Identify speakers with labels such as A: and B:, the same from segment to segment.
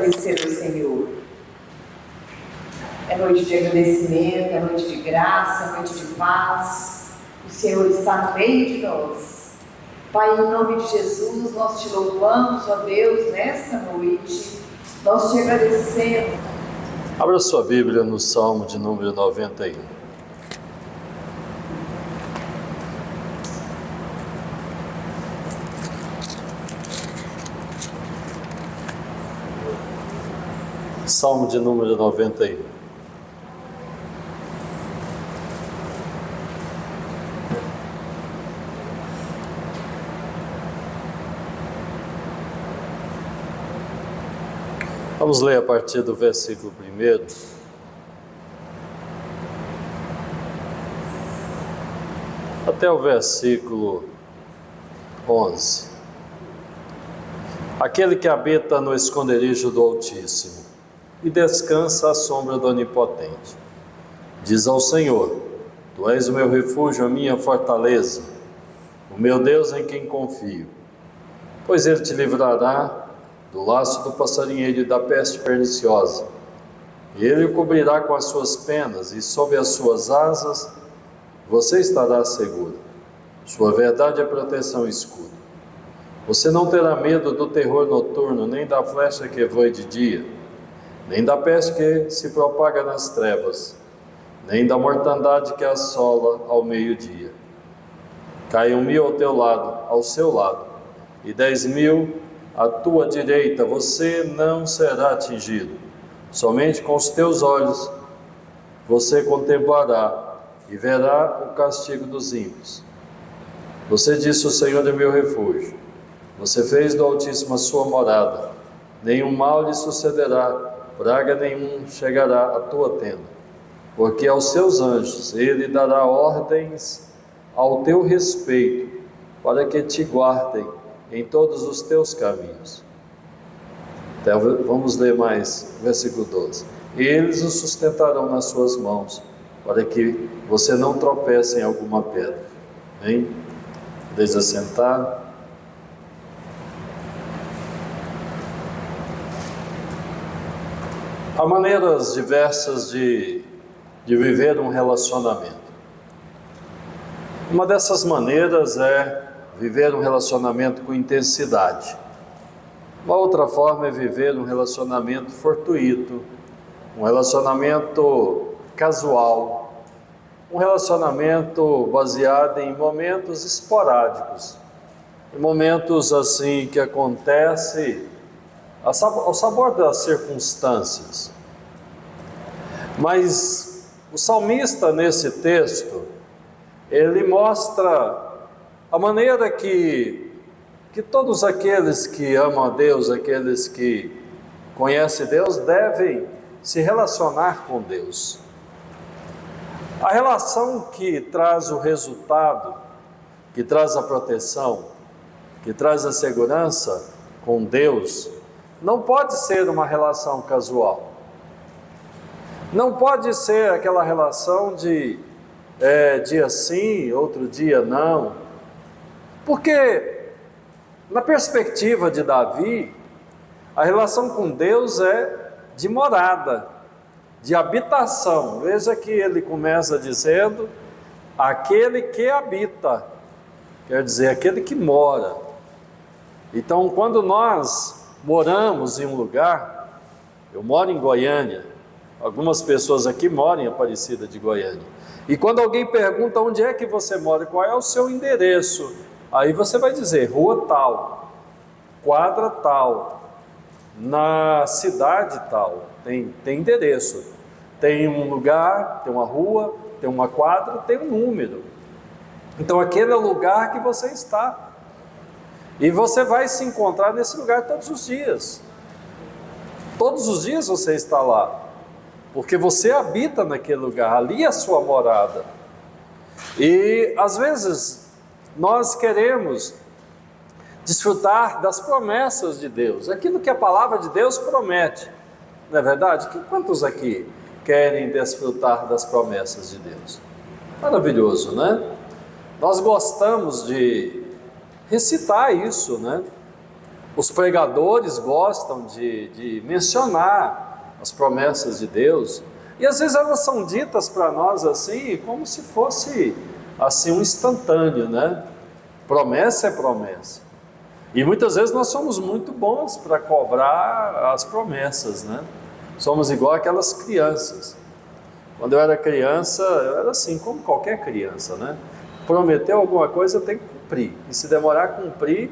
A: agradecer ao Senhor. É noite de agradecimento, é noite de graça, é noite de paz. O Senhor está no meio de nós. Pai, em nome de Jesus, nós te louvamos, ó Deus, nessa noite. Nós te agradecemos.
B: Abra sua Bíblia no Salmo de número 91. Salmo de número 91. Vamos ler a partir do versículo 1 até o versículo 11. Aquele que habita no esconderijo do Altíssimo e descansa à sombra do Onipotente, diz ao Senhor: Tu és o meu refúgio, a minha fortaleza, o meu Deus em quem confio. Pois Ele te livrará do laço do passarinheiro e da peste perniciosa. E Ele o cobrirá com as suas penas, e sob as suas asas você estará seguro. Sua verdade é proteção e escudo. Você não terá medo do terror noturno, nem da flecha que voa de dia, nem da peste que se propaga nas trevas, nem da mortandade que assola ao meio-dia. Caiam 1000 ao teu lado, ao seu lado, e 10.000 à tua direita, você não será atingido. Somente com os teus olhos você contemplará e verá o castigo dos ímpios. Você disse: o Senhor é meu refúgio. Você fez do Altíssimo a sua morada. Nenhum mal lhe sucederá, praga nenhum chegará à tua tenda, porque aos seus anjos Ele dará ordens ao teu respeito, para que te guardem em todos os teus caminhos. Vamos ler mais, versículo 12. Eles o sustentarão nas suas mãos, para que você não tropece em alguma pedra. Amém? Deixa sentar. Há maneiras diversas de viver um relacionamento. Uma dessas maneiras é viver um relacionamento com intensidade. Uma outra forma é viver um relacionamento fortuito, um relacionamento casual, um relacionamento baseado em momentos esporádicos, em momentos assim que acontece ao sabor das circunstâncias. Mas o salmista, nesse texto, ele mostra a maneira que todos aqueles que amam a Deus, aqueles que conhecem Deus, devem se relacionar com Deus. A relação que traz o resultado, que traz a proteção, que traz a segurança com Deus, não pode ser uma relação casual. Não pode ser aquela relação de dia sim, outro dia não. Porque, na perspectiva de Davi, a relação com Deus é de morada, de habitação. Veja que ele começa dizendo: aquele que habita, quer dizer, aquele que mora. Então, quando nós moramos em um lugar, eu moro em Goiânia, algumas pessoas aqui moram em Aparecida de Goiânia, e quando alguém pergunta onde é que você mora, qual é o seu endereço, aí você vai dizer: rua tal, quadra tal, na cidade tal, tem endereço, tem um lugar, tem uma rua, tem uma quadra, tem um número. Então aquele é o lugar que você está. E você vai se encontrar nesse lugar todos os dias. Todos os dias você está lá, porque você habita naquele lugar, ali é a sua morada. E às vezes nós queremos desfrutar das promessas de Deus, aquilo que a palavra de Deus promete. Não é verdade? Quantos aqui querem desfrutar das promessas de Deus? Maravilhoso, né? Nós gostamos de recitar isso, né? Os pregadores gostam de mencionar as promessas de Deus, e às vezes elas são ditas para nós assim, como se fosse assim um instantâneo, né? Promessa é promessa. E muitas vezes nós somos muito bons para cobrar as promessas, né? Somos igual aquelas crianças. Quando eu era criança, eu era assim, como qualquer criança, né? Prometeu alguma coisa, tem que cumprir. E se demorar a cumprir,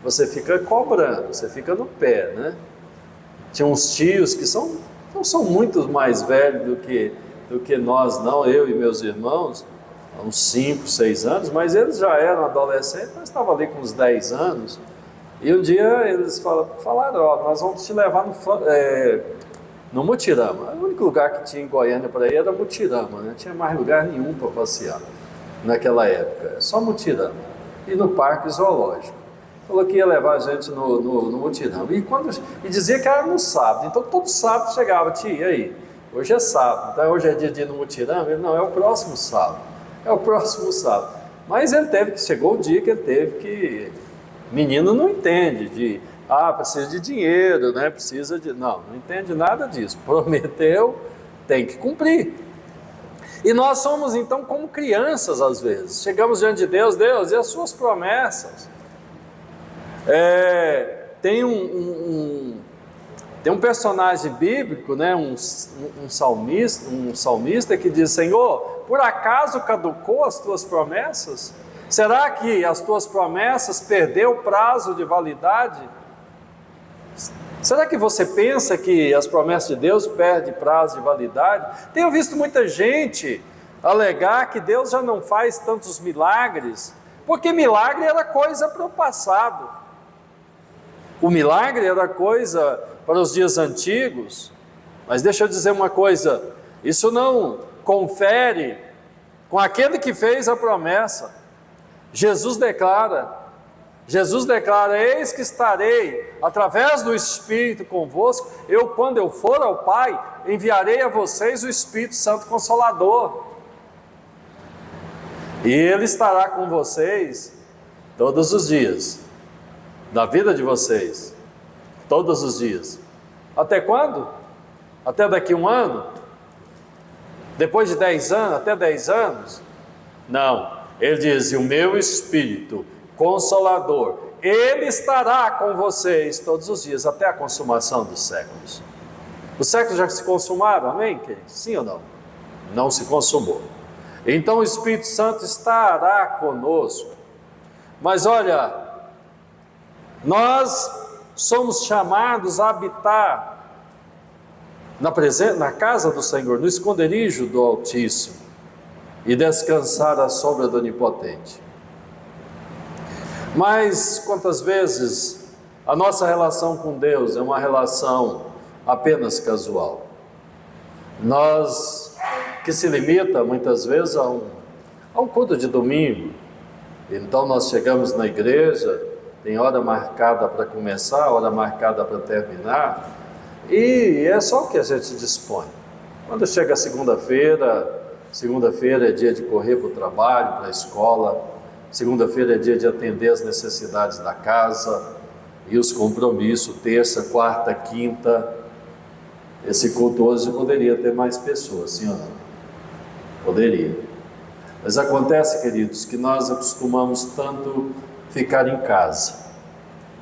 B: você fica cobrando, você fica no pé, né? Tinha uns tios que não são muito mais velhos do que nós, não, eu e meus irmãos, há uns 5, 6 anos, mas eles já eram adolescentes, nós estávamos ali com uns 10 anos, e um dia eles falaram, ó, nós vamos te levar no Mutirama. O único lugar que tinha em Goiânia para ir era Mutirama, né? Não tinha mais lugar nenhum para passear naquela época, só Mutirama, e no Parque Zoológico. Falou que ia levar a gente no Mutirama, e dizia que era no sábado, então todo sábado chegava, tia, e aí? Hoje é sábado, então hoje é dia de ir no Mutirama? Ele, não, é o próximo sábado, mas chegou o dia que ele teve que, menino não entende precisa de dinheiro, né? Não entende nada disso, prometeu, tem que cumprir. E nós somos então como crianças às vezes, chegamos diante de Deus, e as suas promessas. Tem um personagem bíblico, né? um salmista que diz, Senhor, por acaso caducou as tuas promessas? Será que as tuas promessas perdeu o prazo de validade? Será que você pensa que as promessas de Deus perdem prazo de validade? Tenho visto muita gente alegar que Deus já não faz tantos milagres, porque milagre era coisa para o passado. O milagre era coisa para os dias antigos, mas deixa eu dizer uma coisa, isso não confere com aquele que fez a promessa. Jesus declara, eis que estarei através do Espírito convosco, quando eu for ao Pai, enviarei a vocês o Espírito Santo Consolador, e Ele estará com vocês todos os dias, da vida de vocês, todos os dias. Até quando? Até daqui a 1 ano? Depois de 10 anos? Até 10 anos? Não, ele diz, o meu Espírito Consolador, Ele estará com vocês todos os dias, até a consumação dos séculos. Os séculos já se consumaram, amém, queridos? Sim ou não? Não se consumou. Então o Espírito Santo estará conosco. Mas olha, nós somos chamados a habitar na casa do Senhor, no esconderijo do Altíssimo, e descansar à sombra do Onipotente. Mas quantas vezes a nossa relação com Deus é uma relação apenas casual? Que se limita muitas vezes a um culto de domingo. Então nós chegamos na igreja, tem hora marcada para começar, hora marcada para terminar, e é só o que a gente dispõe. Quando chega a segunda-feira é dia de correr para o trabalho, para a escola, segunda-feira é dia de atender as necessidades da casa e os compromissos, terça, quarta, quinta. Esse culto hoje poderia ter mais pessoas, sim ou não? Poderia. Mas acontece, queridos, que nós acostumamos tanto ficar em casa,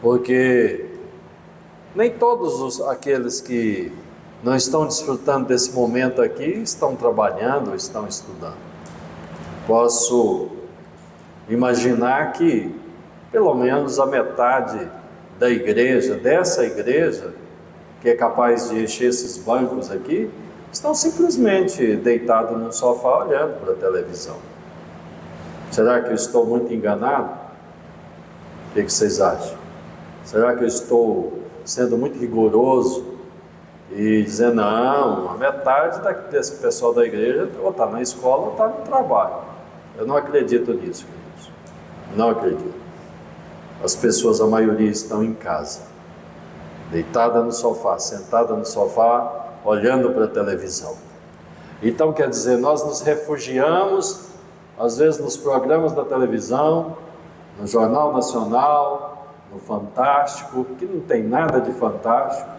B: porque nem todos aqueles que não estão desfrutando desse momento aqui estão trabalhando, estão estudando. Posso imaginar que pelo menos a metade da igreja, dessa igreja, que é capaz de encher esses bancos aqui, estão simplesmente deitados num sofá olhando para a televisão. Será que eu estou muito enganado? O que vocês acham? Será que eu estou sendo muito rigoroso e dizendo, não, a metade desse pessoal da igreja ou está na escola ou está no trabalho? Eu não acredito nisso, queridos. Não acredito. As pessoas, a maioria, estão em casa, deitada no sofá, sentada no sofá, olhando para a televisão. Então, quer dizer, nós nos refugiamos, às vezes, nos programas da televisão, no Jornal Nacional, no fantástico, que não tem nada de fantástico,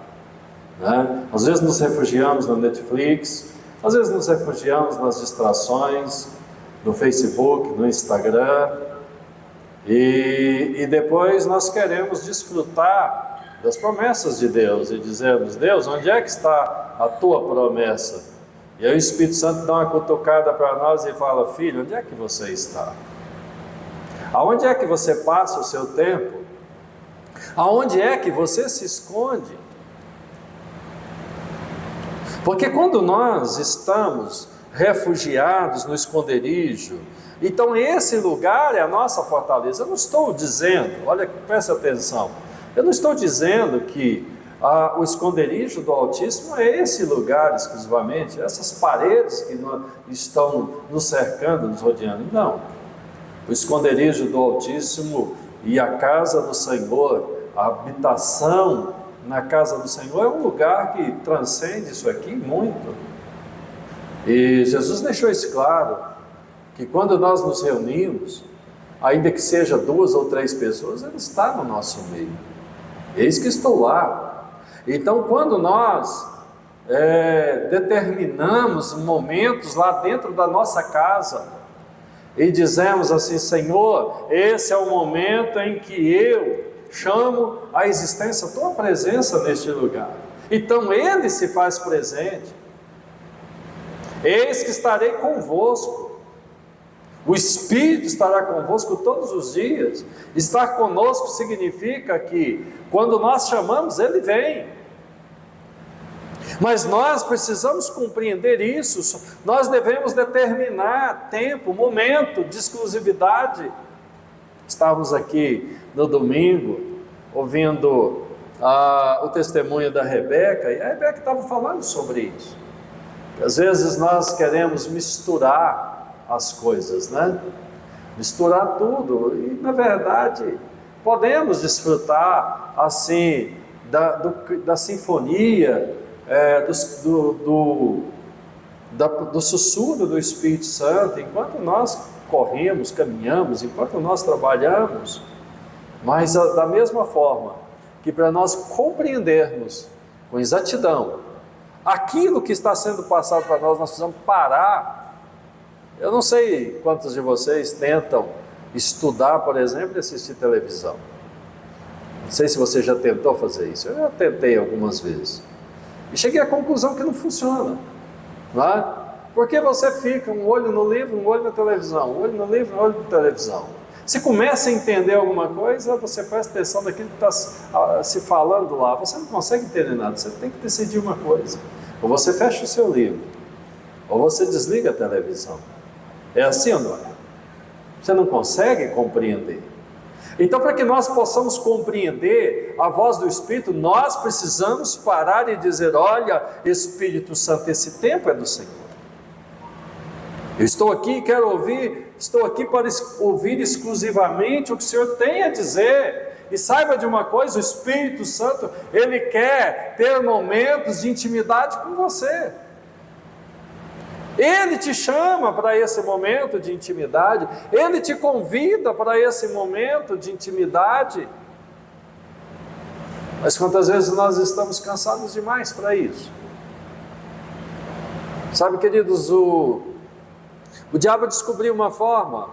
B: né? Às vezes nos refugiamos na Netflix, às vezes nos refugiamos nas distrações, no Facebook, no Instagram, e depois nós queremos desfrutar das promessas de Deus e dizemos: Deus, onde é que está a tua promessa? E aí o Espírito Santo dá uma cutucada para nós e fala: filho, onde é que você está? Aonde é que você passa o seu tempo? Aonde é que você se esconde? Porque quando nós estamos refugiados no esconderijo, então esse lugar é a nossa fortaleza. Eu não estou dizendo, olha, presta atenção, eu não estou dizendo que o esconderijo do Altíssimo é esse lugar exclusivamente, essas paredes que estão nos cercando, nos rodeando. Não. O esconderijo do Altíssimo e a casa do Senhor, a habitação na casa do Senhor, é um lugar que transcende isso aqui muito. E Jesus deixou isso claro, que quando nós nos reunimos, ainda que seja 2 ou 3 pessoas, Ele está no nosso meio. Eis que estou lá. Então, quando nós determinamos momentos lá dentro da nossa casa e dizemos assim: Senhor, esse é o momento em que eu chamo à existência a tua presença neste lugar. Então Ele se faz presente. Eis que estarei convosco. O Espírito estará convosco todos os dias. Estar conosco significa que quando nós chamamos, Ele vem. Mas nós precisamos compreender isso. Nós devemos determinar tempo, momento de exclusividade. Estávamos aqui no domingo ouvindo o testemunho da Rebeca, e a Rebeca estava falando sobre isso. Às vezes nós queremos misturar as coisas, né? Misturar tudo, e na verdade podemos desfrutar assim da sinfonia, do sussurro do Espírito Santo, enquanto nós corremos, caminhamos, enquanto nós trabalhamos. Mas da mesma forma que para nós compreendermos com exatidão aquilo que está sendo passado para nós, nós precisamos parar. Eu não sei quantos de vocês tentam estudar, por exemplo, e assistir televisão. Não sei se você já tentou fazer isso. Eu já tentei algumas vezes e cheguei à conclusão que não funciona, não é? Porque você fica um olho no livro, um olho na televisão, um olho no livro, um olho na televisão. Se começa a entender alguma coisa, você presta atenção naquilo que está se falando lá. Você não consegue entender nada, você tem que decidir uma coisa. Ou você fecha o seu livro, ou você desliga a televisão. É assim ou não é? Você não consegue compreender. Então, para que nós possamos compreender a voz do Espírito, nós precisamos parar e dizer: olha, Espírito Santo, esse tempo é do Senhor. Eu estou aqui, quero ouvir, estou aqui para ouvir exclusivamente o que o Senhor tem a dizer. E saiba de uma coisa: o Espírito Santo, Ele quer ter momentos de intimidade com você. Ele te chama para esse momento de intimidade, Ele te convida para esse momento de intimidade. Mas quantas vezes nós estamos cansados demais para isso? Sabe, queridos, o diabo descobriu uma forma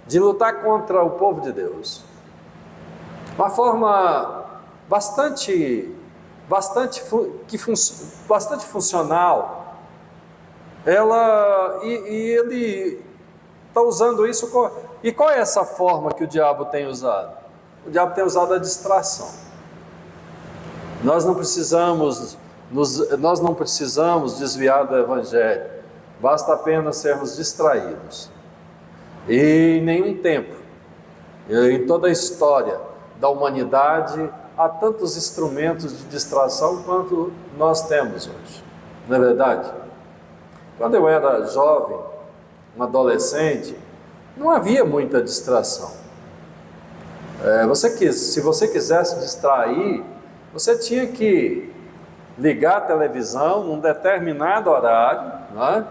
B: de lutar contra o povo de Deus. Uma forma bastante funcional. Ele está usando isso. E qual é essa forma que o diabo tem usado? O diabo tem usado a distração. Nós não precisamos desviar do Evangelho, basta apenas sermos distraídos. E em nenhum tempo, em toda a história da humanidade, há tantos instrumentos de distração quanto nós temos hoje, não é verdade? Quando eu era jovem, um adolescente, não havia muita distração. Se você quisesse distrair, você tinha que ligar a televisão num determinado horário, não é?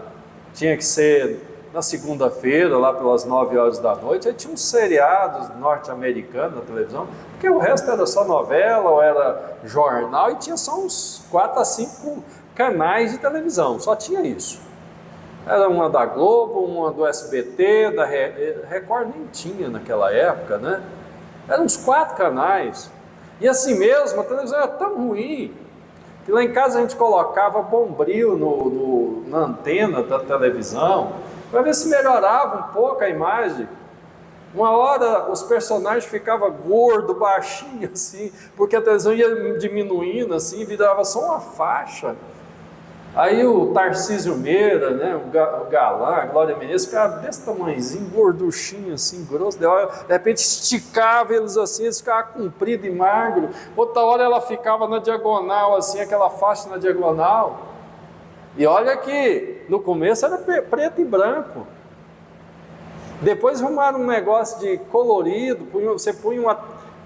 B: Tinha que ser na segunda-feira, lá pelas 9 horas da noite, aí tinha uns seriados norte-americanos na televisão, porque o resto era só novela ou era jornal, e tinha só uns 4 a 5 canais de televisão, só tinha isso. Era uma da Globo, uma do SBT, da Record nem tinha naquela época, né? Eram uns 4 canais. E assim mesmo, a televisão era tão ruim, que lá em casa a gente colocava bombril na antena da televisão, para ver se melhorava um pouco a imagem. Uma hora os personagens ficavam gordos, baixinhos assim, porque a televisão ia diminuindo assim, virava só uma faixa. Aí o Tarcísio Meira, né, o galã, a Glória Menezes, ficava desse tamanhozinho, gorduchinho assim, grosso, de repente esticava eles assim, eles ficavam comprido e magro. Outra hora ela ficava na diagonal assim, aquela faixa na diagonal. E olha que no começo era preto e branco. Depois arrumaram um negócio de colorido, você punha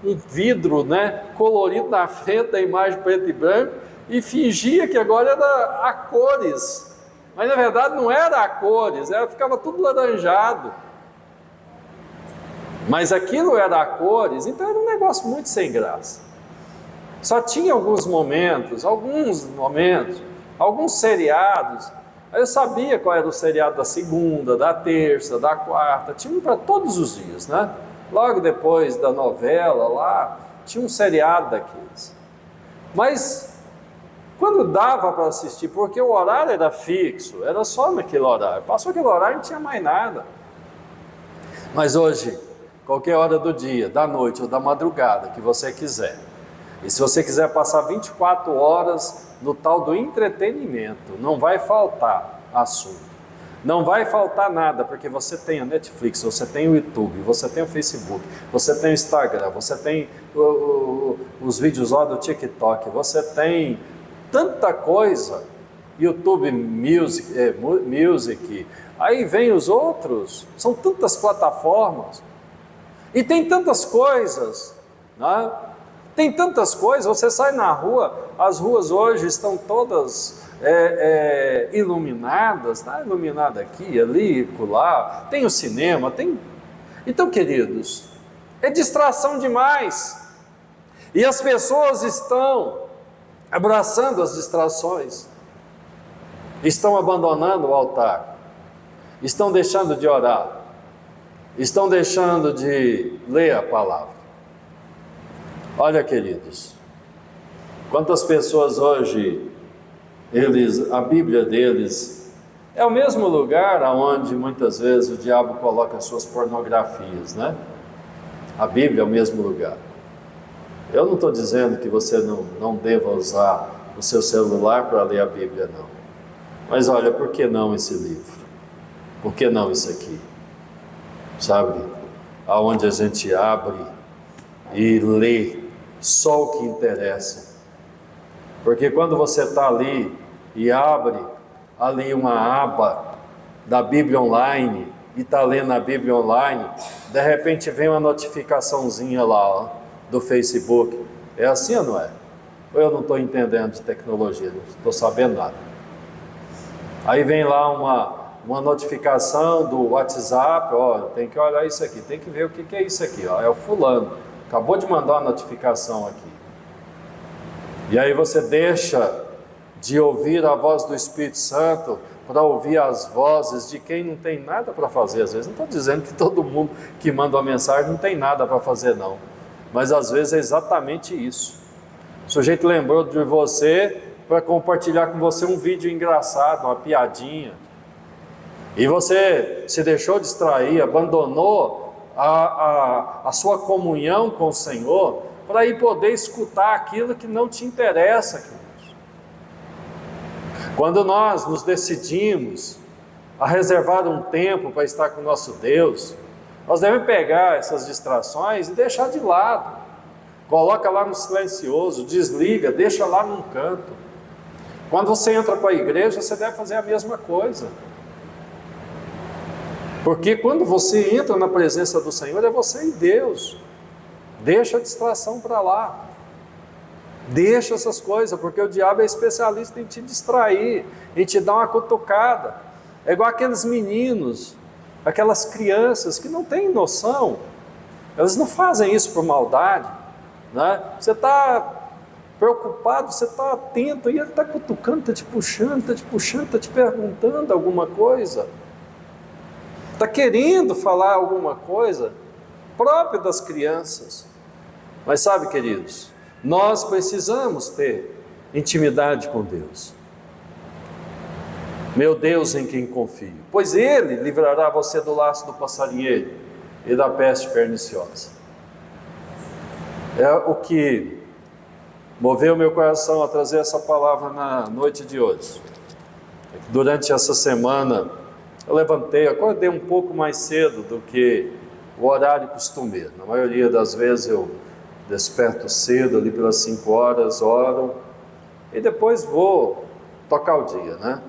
B: um vidro, né, colorido na frente da imagem preto e branco, e fingia que agora era a cores, mas na verdade não era a cores, ficava tudo laranjado, mas aquilo era a cores, então era um negócio muito sem graça. Só tinha alguns momentos, alguns seriados, aí eu sabia qual era o seriado da segunda, da terça, da quarta, tinha um para todos os dias, né? Logo depois da novela lá, tinha um seriado daqueles, mas quando dava para assistir, porque o horário era fixo, era só naquele horário, passou aquele horário não tinha mais nada. Mas hoje, qualquer hora do dia, da noite ou da madrugada que você quiser, e se você quiser passar 24 horas no tal do entretenimento, não vai faltar assunto, não vai faltar nada, porque você tem a Netflix, você tem o YouTube, você tem o Facebook, você tem o Instagram, você tem os vídeos lá do TikTok, você tem tanta coisa, YouTube Music, aí vem os outros, são tantas plataformas, e tem tantas coisas, né? Tem tantas coisas, você sai na rua, as ruas hoje estão todas iluminadas, está iluminada aqui, ali, lá, tem o cinema, tem... Então, queridos, é distração demais, e as pessoas estão abraçando as distrações, estão abandonando o altar, estão deixando de orar, estão deixando de ler a palavra. Olha, queridos, quantas pessoas hoje, a Bíblia deles é o mesmo lugar onde muitas vezes o diabo coloca as suas pornografias, né? A Bíblia é o mesmo lugar. Eu não estou dizendo que você não deva usar o seu celular para ler a Bíblia, não. Mas olha, por que não esse livro? Por que não isso aqui? Sabe? Aonde a gente abre e lê só o que interessa. Porque quando você está ali e abre ali uma aba da Bíblia Online e está lendo a Bíblia Online, de repente vem uma notificaçãozinha lá, ó, do Facebook. É assim ou não é? Ou eu não estou entendendo de tecnologia, não estou sabendo nada. Aí vem lá uma notificação do WhatsApp, ó, tem que olhar isso aqui, tem que ver o que é isso aqui, ó, é o fulano, acabou de mandar uma notificação aqui. E aí você deixa de ouvir a voz do Espírito Santo para ouvir as vozes de quem não tem nada para fazer. Às vezes, não estou dizendo que todo mundo que manda uma mensagem não tem nada para fazer, não. Mas às vezes é exatamente isso. O sujeito lembrou de você para compartilhar com você um vídeo engraçado, uma piadinha. E você se deixou distrair, abandonou a sua comunhão com o Senhor para ir poder escutar aquilo que não te interessa, queridos. Quando nós nos decidimos a reservar um tempo para estar com o nosso Deus, nós devemos pegar essas distrações e deixar de lado. Coloca lá no silencioso, desliga, deixa lá num canto. Quando você entra para a igreja, você deve fazer a mesma coisa. Porque quando você entra na presença do Senhor, é você e Deus. Deixa a distração para lá. Deixa essas coisas, porque o diabo é especialista em te distrair, em te dar uma cutucada. É igual aqueles meninos aquelas crianças que não têm noção, elas não fazem isso por maldade, né? Você está preocupado, você está atento, e ele está cutucando, está te puxando, está te perguntando alguma coisa, está querendo falar alguma coisa, próprio das crianças. Mas sabe, queridos, nós precisamos ter intimidade com Deus. Meu Deus em quem confio, pois Ele livrará você do laço do passarinheiro e da peste perniciosa. É o que moveu meu coração a trazer essa palavra na noite de hoje. Durante essa semana, eu acordei um pouco mais cedo do que o horário costumeiro. Na maioria das vezes eu desperto cedo, ali pelas 5 horas, oro, e depois vou tocar o dia, né?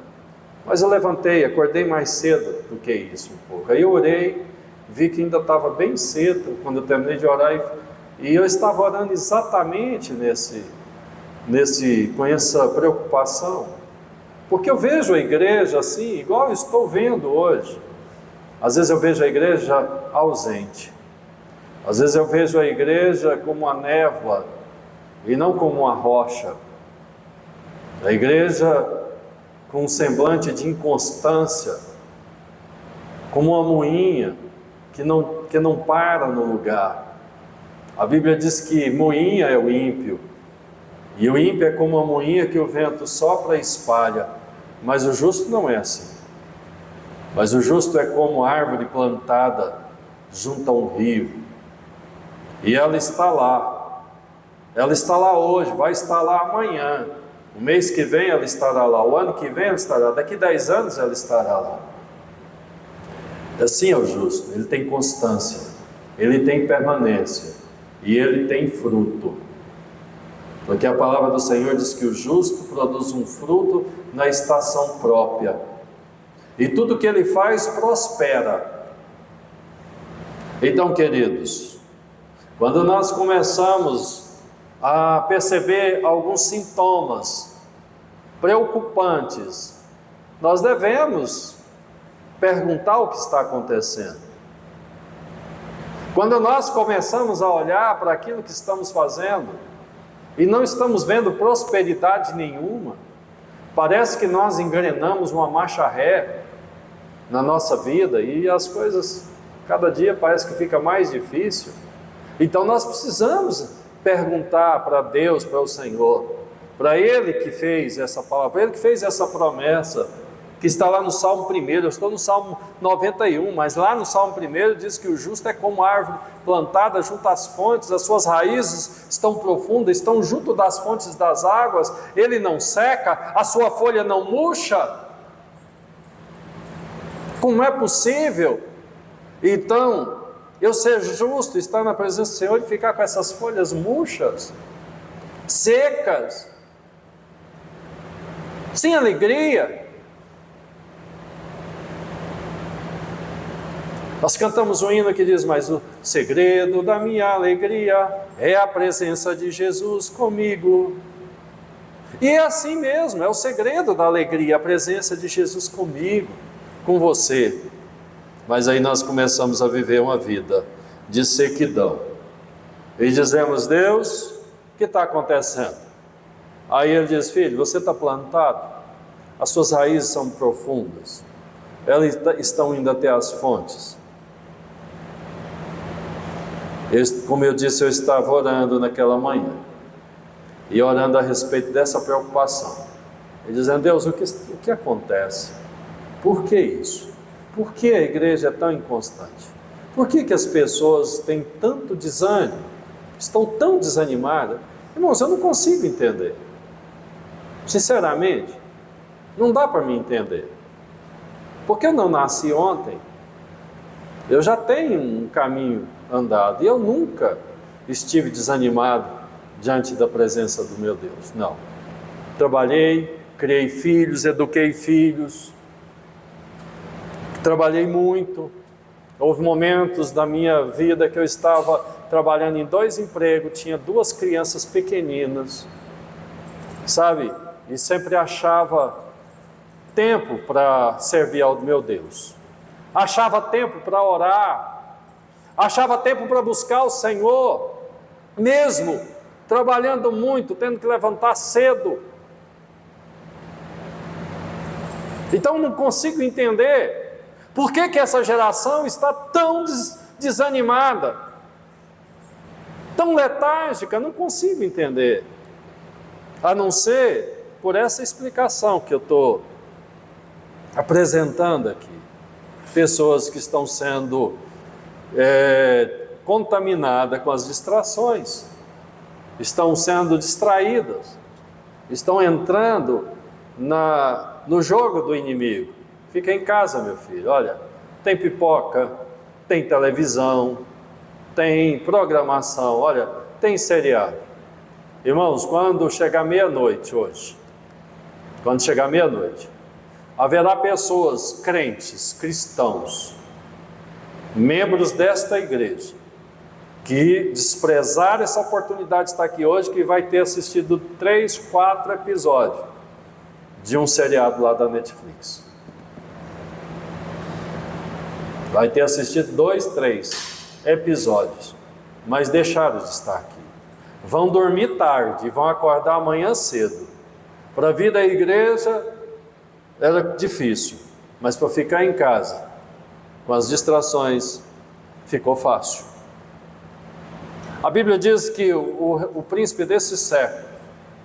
B: Mas eu acordei mais cedo do que isso um pouco. Aí eu orei, vi que ainda estava bem cedo quando eu terminei de orar, e eu estava orando exatamente com essa preocupação, porque eu vejo a igreja assim, igual eu estou vendo hoje. Às vezes eu vejo a igreja ausente, às vezes eu vejo a igreja como uma névoa e não como uma rocha, a igreja com um semblante de inconstância, como uma moinha que não para no lugar. A Bíblia diz que moinha é o ímpio, e o ímpio é como uma moinha que o vento sopra e espalha, mas o justo não é assim. Mas o justo é como árvore plantada junto a um rio, e ela está lá hoje, vai estar lá amanhã, o mês que vem ela estará lá, o ano que vem ela estará lá, daqui 10 anos ela estará lá. Assim é o justo, ele tem constância, ele tem permanência, e ele tem fruto, porque a palavra do Senhor diz que o justo produz um fruto na estação própria, e tudo que ele faz prospera. Então, queridos, quando nós começamos a perceber alguns sintomas preocupantes, nós devemos perguntar o que está acontecendo. Quando nós começamos a olhar para aquilo que estamos fazendo e não estamos vendo prosperidade nenhuma, parece que nós engrenamos uma marcha ré na nossa vida e as coisas cada dia parece que fica mais difícil. Então nós precisamos perguntar para Deus, para o Senhor, para Ele que fez essa palavra, para Ele que fez essa promessa, que está lá no Salmo 1, eu estou no Salmo 91, mas lá no Salmo 1 diz que o justo é como árvore plantada junto às fontes, as suas raízes estão profundas, estão junto das fontes das águas, ele não seca, a sua folha não murcha. Como é possível, então, eu ser justo, estar na presença do Senhor e ficar com essas folhas murchas, secas, sem alegria? Nós cantamos um hino que diz, mas o segredo da minha alegria é a presença de Jesus comigo. E é assim mesmo, é o segredo da alegria, a presença de Jesus comigo, com você. Mas aí nós começamos a viver uma vida de sequidão. E dizemos, Deus, o que está acontecendo? Aí Ele diz, filho, você está plantado, as suas raízes são profundas, elas estão indo até as fontes. Como eu disse, eu estava orando naquela manhã, e orando a respeito dessa preocupação, e dizendo, Deus, o que acontece? Por que isso? Por que a igreja é tão inconstante? Por que as pessoas têm tanto desânimo? Estão tão desanimadas? Irmãos, eu não consigo entender. Sinceramente, não dá para mim entender. Porque eu não nasci ontem. Eu já tenho um caminho andado. E eu nunca estive desanimado diante da presença do meu Deus. Não. Trabalhei, criei filhos, eduquei filhos. Trabalhei muito, houve momentos da minha vida que eu estava trabalhando em 2 empregos, tinha 2 crianças pequeninas, sabe? E sempre achava tempo para servir ao meu Deus. achava tempo para orar, achava tempo para buscar o Senhor, mesmo trabalhando muito, tendo que levantar cedo. Então não consigo entender por que essa geração está tão desanimada, tão letárgica. Não consigo entender, a não ser por essa explicação que eu estou apresentando aqui. Pessoas que estão sendo contaminadas com as distrações, estão sendo distraídas, estão entrando no jogo do inimigo. Fica em casa, meu filho, olha, tem pipoca, tem televisão, tem programação, olha, tem seriado. Irmãos, quando chegar meia-noite hoje, haverá pessoas, crentes, cristãos, membros desta igreja, que desprezaram essa oportunidade de estar aqui hoje, que vai ter assistido 3, 4 episódios de um seriado lá da Netflix. Vai ter assistido 2, 3 episódios, mas deixaram de estar aqui. Vão dormir tarde, vão acordar amanhã cedo. Para vir da igreja era difícil, mas para ficar em casa, com as distrações, ficou fácil. A Bíblia diz que o príncipe desse século,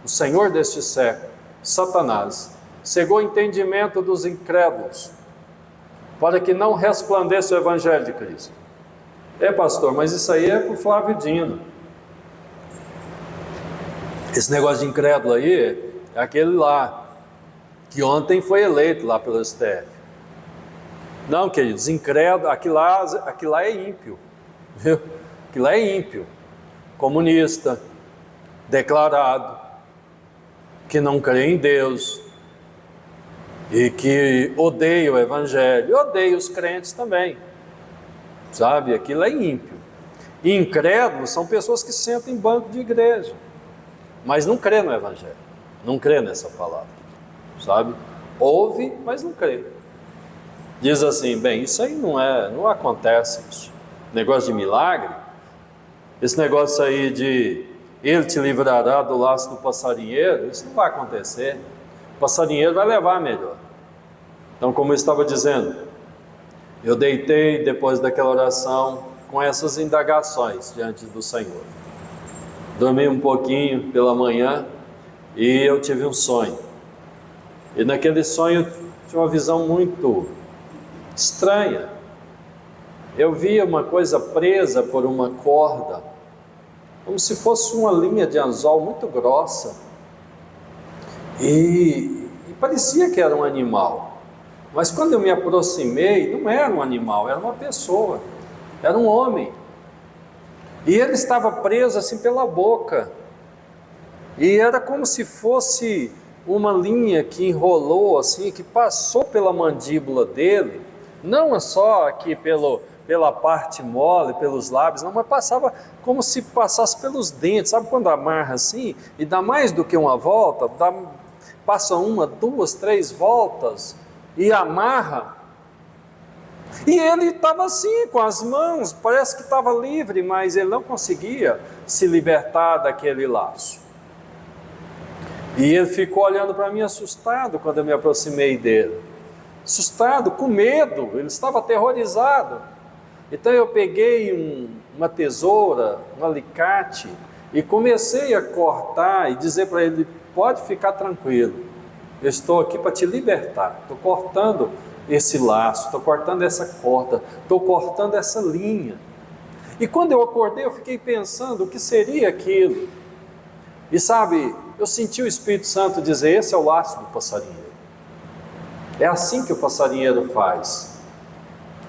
B: o senhor deste século, Satanás, cegou o entendimento dos incrédulos, para que não resplandeça o evangelho de Cristo. Pastor, mas isso aí é para o Flávio Dino. Esse negócio de incrédulo aí é aquele lá, que ontem foi eleito lá pelo STF. Não, queridos, incrédulo, aquilo lá é ímpio, viu? Aquilo lá é ímpio, comunista, declarado, que não crê em Deus, e que odeia o evangelho, e odeia os crentes também, sabe? Aquilo é ímpio. E incrédulos são pessoas que sentam em banco de igreja, mas não crê no evangelho, não crê nessa palavra, sabe? Ouve, mas não crê. Diz assim, bem, isso aí não acontece isso. Negócio de milagre, esse negócio aí de ele te livrará do laço do passarinheiro, isso não vai acontecer. O passarinheiro vai levar melhor. Então, como eu estava dizendo, eu deitei depois daquela oração com essas indagações diante do Senhor. Dormi um pouquinho pela manhã e eu tive um sonho. E naquele sonho eu tive uma visão muito estranha. Eu via uma coisa presa por uma corda, como se fosse uma linha de anzol muito grossa. E parecia que era um animal. Mas quando eu me aproximei, não era um animal, era uma pessoa, era um homem. E ele estava preso assim pela boca. E era como se fosse uma linha que enrolou assim, que passou pela mandíbula dele, não só aqui pela parte mole, pelos lábios, não, mas passava como se passasse pelos dentes. Sabe quando amarra assim e dá mais do que uma volta, passa 1, 2, 3 voltas e amarra? E ele estava assim, com as mãos, parece que estava livre, mas ele não conseguia se libertar daquele laço. E ele ficou olhando para mim assustado quando eu me aproximei dele. Assustado, com medo, ele estava aterrorizado. Então eu peguei uma tesoura, um alicate, e comecei a cortar e dizer para ele, pode ficar tranquilo, eu estou aqui para te libertar, estou cortando esse laço, estou cortando essa corda, estou cortando essa linha. E quando eu acordei, eu fiquei pensando o que seria aquilo. E sabe, eu senti o Espírito Santo dizer, esse é o laço do passarinheiro. É assim que o passarinheiro faz.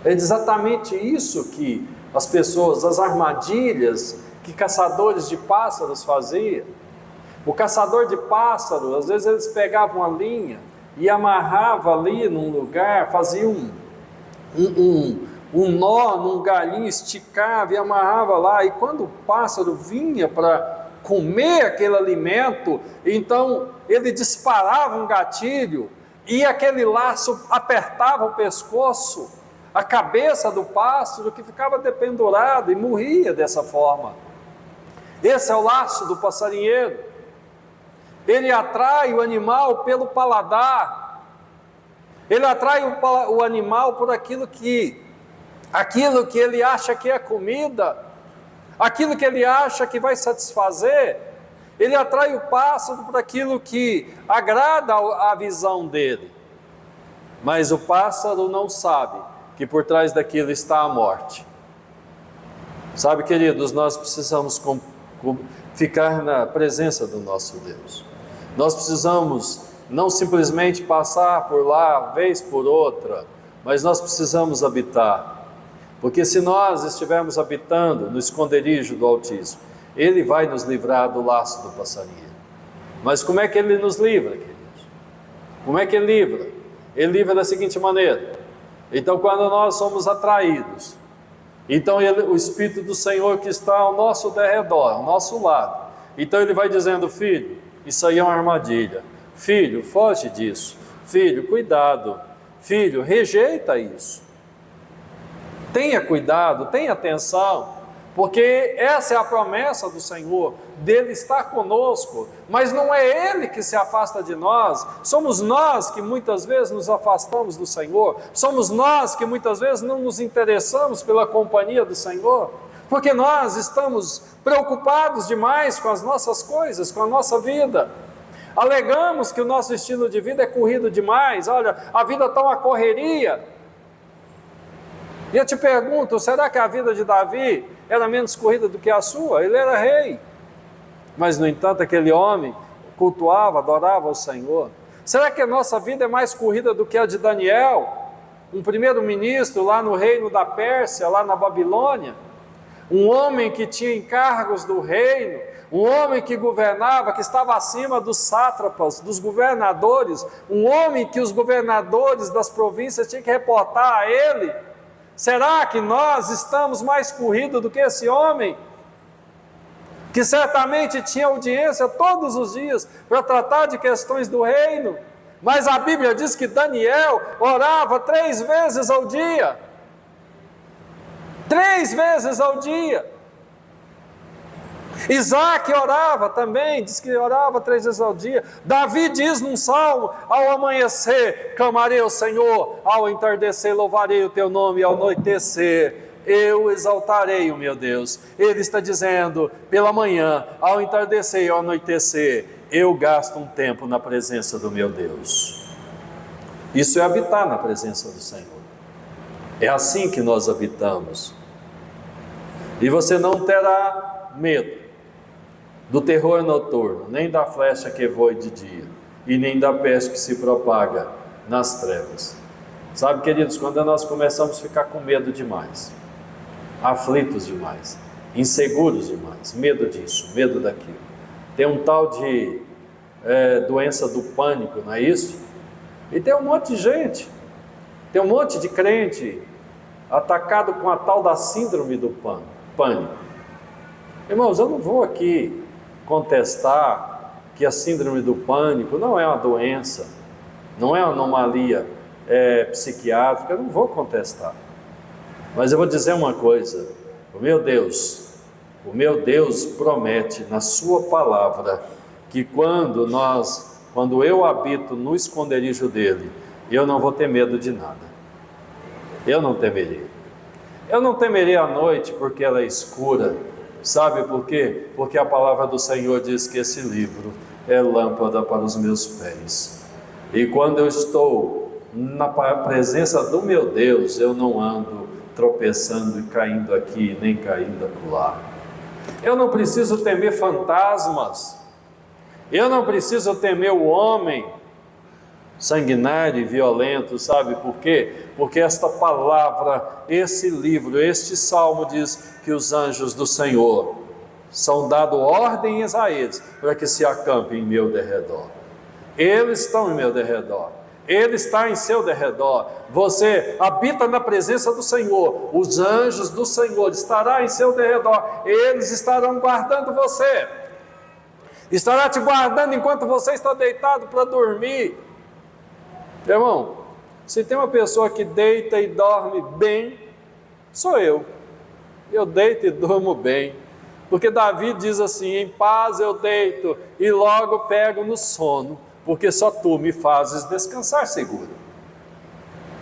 B: É exatamente isso que as pessoas, as armadilhas que caçadores de pássaros faziam. O caçador de pássaros, às vezes eles pegavam a linha e amarrava ali num lugar, fazia um nó num galinho, esticava e amarrava lá, e quando o pássaro vinha para comer aquele alimento, então ele disparava um gatilho, e aquele laço apertava o pescoço, a cabeça do pássaro que ficava dependurado e morria dessa forma. Esse é o laço do passarinheiro. Ele atrai o animal pelo paladar, ele atrai o animal por aquilo que ele acha que é comida, aquilo que ele acha que vai satisfazer. Ele atrai o pássaro por aquilo que agrada a visão dele. Mas o pássaro não sabe que por trás daquilo está a morte. Sabe, queridos, nós precisamos ficar na presença do nosso Deus. Nós precisamos não simplesmente passar por lá, vez por outra, mas nós precisamos habitar. Porque se nós estivermos habitando no esconderijo do Altíssimo, Ele vai nos livrar do laço do passarinheiro. Mas como é que Ele nos livra, queridos? Como é que Ele livra? Ele livra da seguinte maneira. Então, quando nós somos atraídos, então o Espírito do Senhor que está ao nosso derredor, ao nosso lado, então Ele vai dizendo: filho, isso aí é uma armadilha. Filho, foge disso. Filho, cuidado. Filho, rejeita isso. Tenha cuidado, tenha atenção, porque essa é a promessa do Senhor, dele estar conosco, mas não é Ele que se afasta de nós, somos nós que muitas vezes nos afastamos do Senhor, somos nós que muitas vezes não nos interessamos pela companhia do Senhor, porque nós estamos preocupados demais com as nossas coisas, com a nossa vida. Alegamos que o nosso estilo de vida é corrido demais, olha, a vida está uma correria. E eu te pergunto, será que a vida de Davi era menos corrida do que a sua? Ele era rei. Mas, no entanto, aquele homem cultuava, adorava o Senhor. Será que a nossa vida é mais corrida do que a de Daniel? Um primeiro-ministro lá no reino da Pérsia, lá na Babilônia? Um homem que tinha encargos do reino, um homem que governava, que estava acima dos sátrapas, dos governadores, um homem que os governadores das províncias tinham que reportar a ele. Será que nós estamos mais corridos do que esse homem? Que certamente tinha audiência todos os dias para tratar de questões do reino, mas a Bíblia diz que Daniel orava 3 vezes ao dia. 3 vezes ao dia. Isaac orava também, diz que orava 3 vezes ao dia. Davi diz num salmo: ao amanhecer clamarei ao Senhor, ao entardecer louvarei o teu nome, ao anoitecer eu exaltarei o meu Deus. Ele está dizendo: pela manhã, ao entardecer e ao anoitecer, eu gasto um tempo na presença do meu Deus. Isso é habitar na presença do Senhor. É assim que nós habitamos. E você não terá medo do terror noturno, nem da flecha que voa de dia, e nem da peste que se propaga nas trevas. Sabe, queridos, quando nós começamos a ficar com medo demais, aflitos demais, inseguros demais, medo disso, medo daquilo, tem um tal de doença do pânico, não é isso? E tem um monte de gente, tem um monte de crente atacado com a tal da síndrome do pânico. Irmãos, eu não vou aqui contestar que a síndrome do pânico não é uma doença, não é uma anomalia psiquiátrica, eu não vou contestar. Mas eu vou dizer uma coisa: o meu Deus promete na sua palavra que quando eu habito no esconderijo dele, eu não vou ter medo de nada. Eu não temerei. Eu não temerei a noite porque ela é escura. Sabe por quê? Porque a palavra do Senhor diz que esse livro é lâmpada para os meus pés. E quando eu estou na presença do meu Deus, eu não ando tropeçando e caindo aqui, nem caindo acolá. Eu não preciso temer fantasmas. Eu não preciso temer o homem sanguinário e violento, sabe por quê? Porque esta palavra, esse livro, este salmo diz que os anjos do Senhor são dado ordens a eles para que se acampem em meu derredor. Eles estão em meu derredor. Ele está em seu derredor. Você habita na presença do Senhor. Os anjos do Senhor estarão em seu derredor. Eles estarão guardando você. Estará te guardando enquanto você está deitado para dormir. Irmão, Se tem uma pessoa que deita e dorme bem, sou eu. Eu deito e durmo bem. Porque Davi diz assim: em paz eu deito e logo pego no sono, porque só tu me fazes descansar seguro.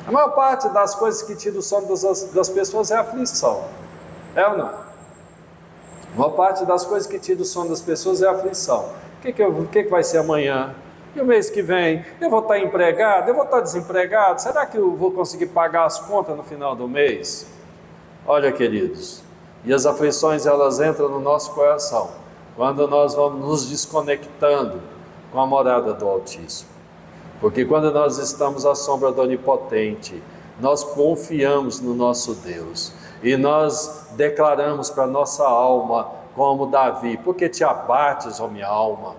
B: A maior parte das coisas que tira o sono das pessoas é aflição. É ou não? A maior parte das coisas que tira o sono das pessoas é aflição. O que vai ser amanhã? E o mês que vem? Eu vou estar empregado? Eu vou estar desempregado? Será que eu vou conseguir pagar as contas no final do mês? Olha, queridos, e as aflições elas entram no nosso coração quando nós vamos nos desconectando com a morada do Altíssimo. Porque quando nós estamos à sombra do Onipotente, nós confiamos no nosso Deus e nós declaramos para a nossa alma, como Davi: porque te abates, ó minha alma,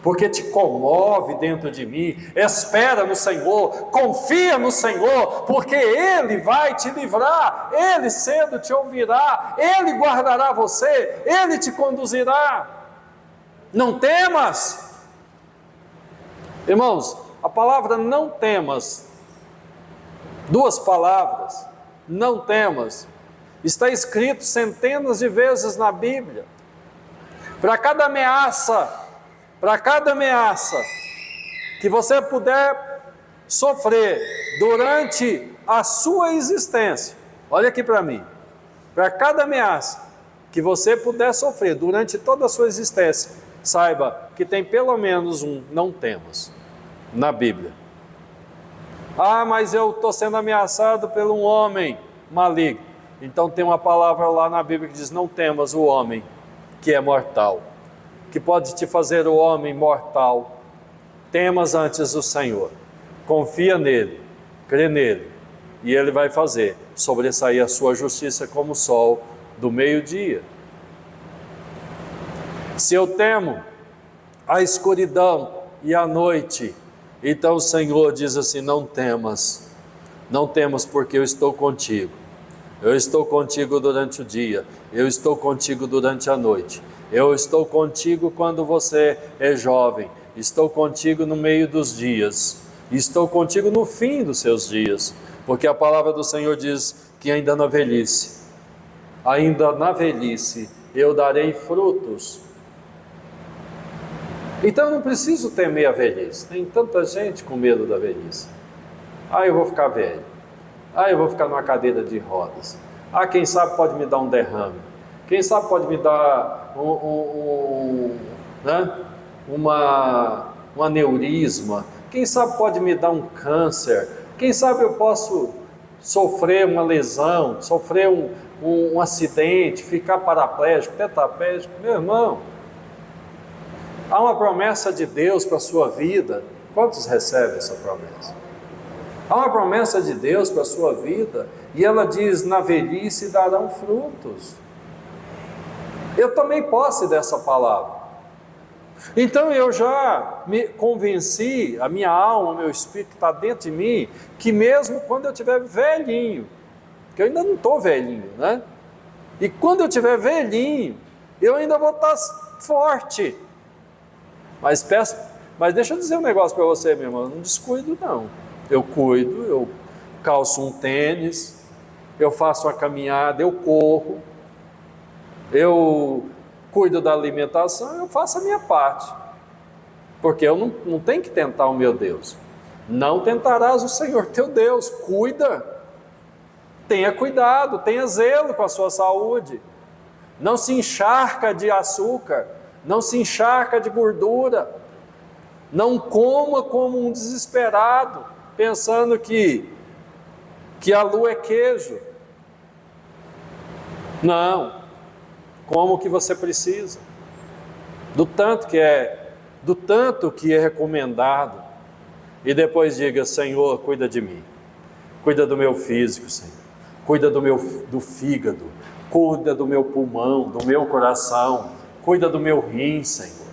B: porque te comove dentro de mim, espera no Senhor, confia no Senhor, porque Ele vai te livrar, Ele cedo te ouvirá, Ele guardará você, Ele te conduzirá. Não temas. Irmãos, a palavra não temas, duas palavras, não temas, está escrito centenas de vezes na Bíblia. Para cada ameaça que você puder sofrer durante a sua existência, olha aqui para mim, para cada ameaça que você puder sofrer durante toda a sua existência, saiba que tem pelo menos um não temas na Bíblia. Ah, mas eu estou sendo ameaçado por um homem maligno. Então tem uma palavra lá na Bíblia que diz: não temas o homem que é mortal, que pode te fazer o homem mortal. Temas antes o Senhor, confia nele, crê nele, e ele vai fazer sobressair a sua justiça como o sol do meio-dia. Se eu temo a escuridão e a noite, então o Senhor diz assim: não temas, não temas, porque eu estou contigo. Eu estou contigo durante o dia, eu estou contigo durante a noite, eu estou contigo quando você é jovem, estou contigo no meio dos dias, estou contigo no fim dos seus dias, porque a palavra do Senhor diz que ainda na velhice eu darei frutos. Então eu não preciso temer a velhice. Tem tanta gente com medo da velhice. Ah, eu vou ficar velho. Ah, eu vou ficar numa cadeira de rodas. Ah, quem sabe pode me dar um derrame. Quem sabe pode me dar um aneurisma. Quem sabe pode me dar um câncer. Quem sabe eu posso sofrer uma lesão, sofrer um acidente, ficar paraplégico, tetraplégico. Meu irmão, há uma promessa de Deus para a sua vida. Quantos recebem essa promessa? Há uma promessa de Deus para a sua vida, e ela diz: na velhice darão frutos. Eu tomei posse dessa palavra. Então eu já me convenci, a minha alma, o meu espírito que está dentro de mim, que mesmo quando eu estiver velhinho, que eu ainda não estou velhinho, né? E quando eu estiver velhinho, eu ainda vou estar forte. Mas deixa eu dizer um negócio para você, meu irmão, eu não descuido não. Eu cuido, eu calço um tênis, eu faço uma caminhada, eu corro, eu cuido da alimentação, eu faço a minha parte. Porque eu não tenho que tentar o meu Deus. Não tentarás o Senhor teu Deus, cuida. Tenha cuidado, tenha zelo com a sua saúde. Não se encharca de açúcar, não se encharca de gordura. Não coma como um desesperado, pensando que a lua é queijo. Não, coma o que você precisa, do tanto que é recomendado, e depois diga: Senhor, cuida de mim, cuida do meu físico, Senhor, cuida do fígado, cuida do meu pulmão, do meu coração, cuida do meu rim, Senhor.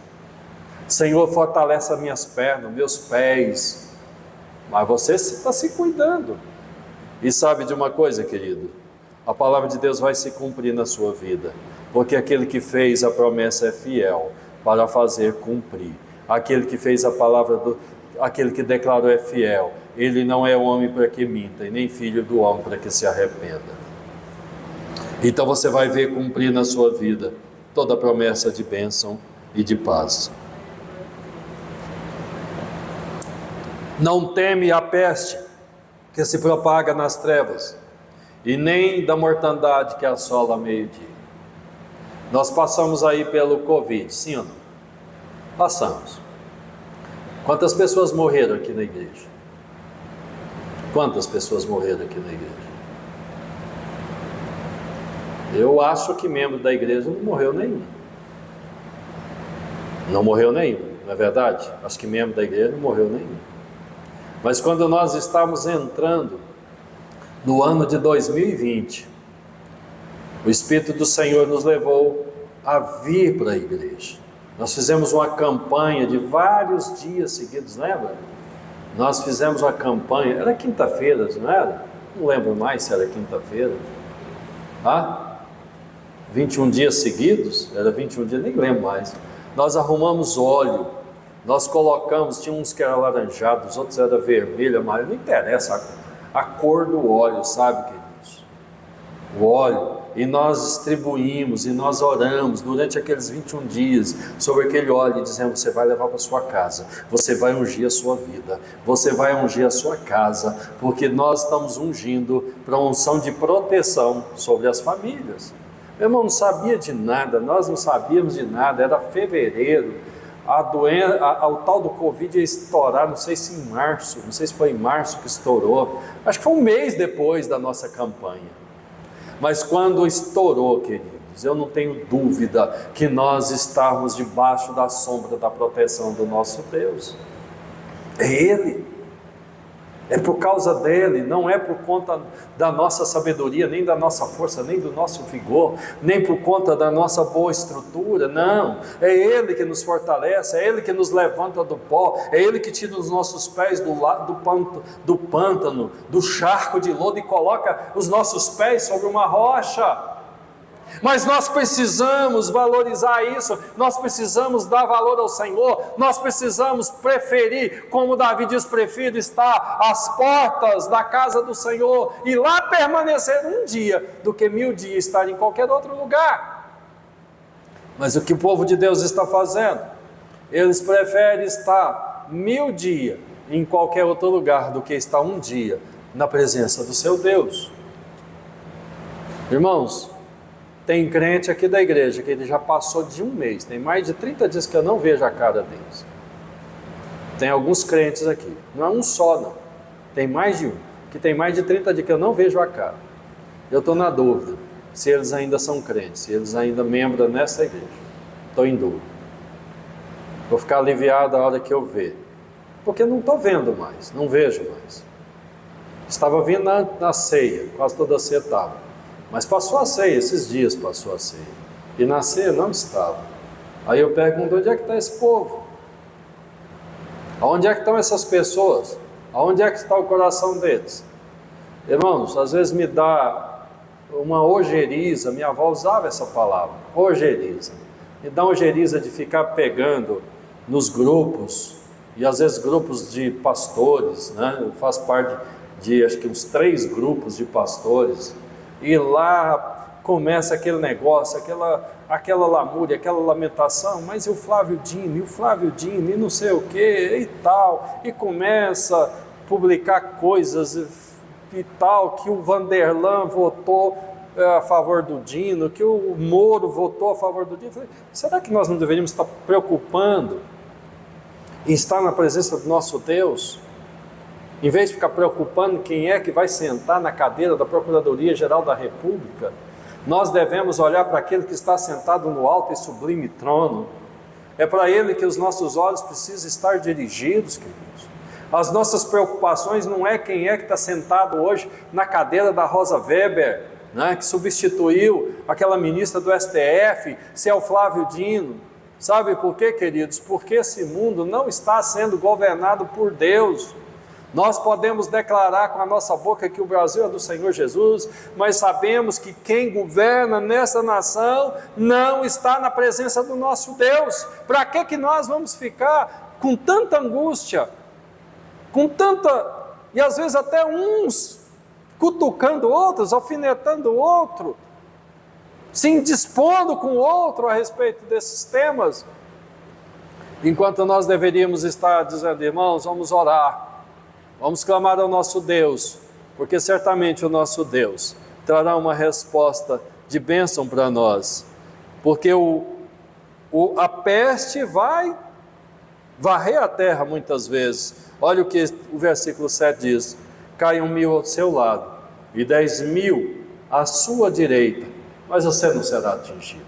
B: Senhor, fortalece as minhas pernas, meus pés. Mas você está se cuidando. E sabe de uma coisa, querido? A palavra de Deus vai se cumprir na sua vida, porque aquele que fez a promessa é fiel para fazer cumprir. Aquele que fez a palavra, aquele que declarou é fiel, Ele não é homem para que minta, e nem filho do homem para que se arrependa. Então você vai ver cumprir na sua vida toda a promessa de bênção e de paz. Não teme a peste que se propaga nas trevas, e nem da mortandade que assola a meio-dia. Nós passamos aí pelo Covid, sim ou não? Passamos. Quantas pessoas morreram aqui na igreja? Quantas pessoas morreram aqui na igreja? Eu acho que membro da igreja não morreu nenhum. Não morreu nenhum, não é verdade? Acho que membro da igreja não morreu nenhum. Mas quando nós estamos entrando no ano de 2020, o Espírito do Senhor nos levou a vir para a igreja. Nós fizemos uma campanha de vários dias seguidos, lembra? Nós fizemos uma campanha, era quinta-feira, não era? Não lembro mais se era quinta-feira. 21 dias seguidos? Era 21 dias, nem lembro mais. Nós arrumamos óleo, nós colocamos, tinha uns que eram alaranjados, os outros eram vermelho, amarelo, não interessa a cor do óleo, sabe, queridos? O óleo, e nós distribuímos, e nós oramos durante aqueles 21 dias sobre aquele óleo, e dizemos: você vai levar para sua casa, você vai ungir a sua vida, você vai ungir a sua casa, porque nós estamos ungindo para a unção de proteção sobre as famílias. Meu irmão, não sabia de nada, nós não sabíamos de nada, era fevereiro, o tal do Covid ia estourar, não sei se em março, não sei se foi em março que estourou, acho que foi um mês depois da nossa campanha. Mas quando estourou, queridos, eu não tenho dúvida que nós estávamos debaixo da sombra da proteção do nosso Deus. É Ele. É por causa dele, não é por conta da nossa sabedoria, nem da nossa força, nem do nosso vigor, nem por conta da nossa boa estrutura, não. É Ele que nos fortalece, é Ele que nos levanta do pó, é Ele que tira os nossos pés do pântano, do charco de lodo e coloca os nossos pés sobre uma rocha. Mas nós precisamos valorizar isso, nós precisamos dar valor ao Senhor, nós precisamos preferir, como Davi diz: prefiro estar às portas da casa do Senhor e lá permanecer um dia, do que 1000 dias estar em qualquer outro lugar. Mas o que o povo de Deus está fazendo? Eles preferem estar 1000 dias em qualquer outro lugar do que estar um dia na presença do seu Deus. Irmãos, tem crente aqui da igreja que ele já passou de um mês, tem mais de 30 dias que eu não vejo a cara deles. Tem alguns crentes aqui, não é um só não, tem mais de um, que tem mais de 30 dias que eu não vejo a cara. Eu estou na dúvida se eles ainda são crentes, se eles ainda membros nessa igreja. Estou em dúvida. Vou ficar aliviado a hora que eu ver, porque não estou vendo mais, não vejo mais. Estava vindo na ceia, quase toda a ceia estava. Mas passou a ceia, esses dias passou a ceia, e na ceia não estava. Aí eu pergunto: onde é que está esse povo? Aonde é que estão essas pessoas? Aonde é que está o coração deles? Irmãos, às vezes me dá uma ojeriza, minha avó usava essa palavra, ojeriza. Me dá uma ojeriza de ficar pegando nos grupos, e às vezes grupos de pastores, né? Eu faço parte de acho que uns 3 grupos de pastores, e lá começa aquele negócio, aquela lamúria, aquela lamentação: mas e o Flávio Dino, e não sei o que, e tal, e começa a publicar coisas e tal, que o Vanderlan votou a favor do Dino, que o Moro votou a favor do Dino. Falei: será que nós não deveríamos estar preocupando em estar na presença do nosso Deus? Em vez de ficar preocupando quem é que vai sentar na cadeira da Procuradoria-Geral da República, nós devemos olhar para aquele que está sentado no alto e sublime trono. É para ele que os nossos olhos precisam estar dirigidos, queridos. As nossas preocupações não é quem é que está sentado hoje na cadeira da Rosa Weber, né, que substituiu aquela ministra do STF, se é o Flávio Dino. Sabe por quê, queridos? Porque esse mundo não está sendo governado por Deus. Nós podemos declarar com a nossa boca que o Brasil é do Senhor Jesus, mas sabemos que quem governa nessa nação não está na presença do nosso Deus. Para que nós vamos ficar com tanta angústia, com tanta e às vezes até uns cutucando outros, alfinetando o outro, se indispondo com o outro a respeito desses temas, enquanto nós deveríamos estar dizendo: irmãos, vamos orar, vamos clamar ao nosso Deus, porque certamente o nosso Deus trará uma resposta de bênção para nós, porque a peste vai varrer a terra muitas vezes. Olha o que o versículo 7 diz: caiam 1000 ao seu lado e 10.000 à sua direita, mas você não será atingido.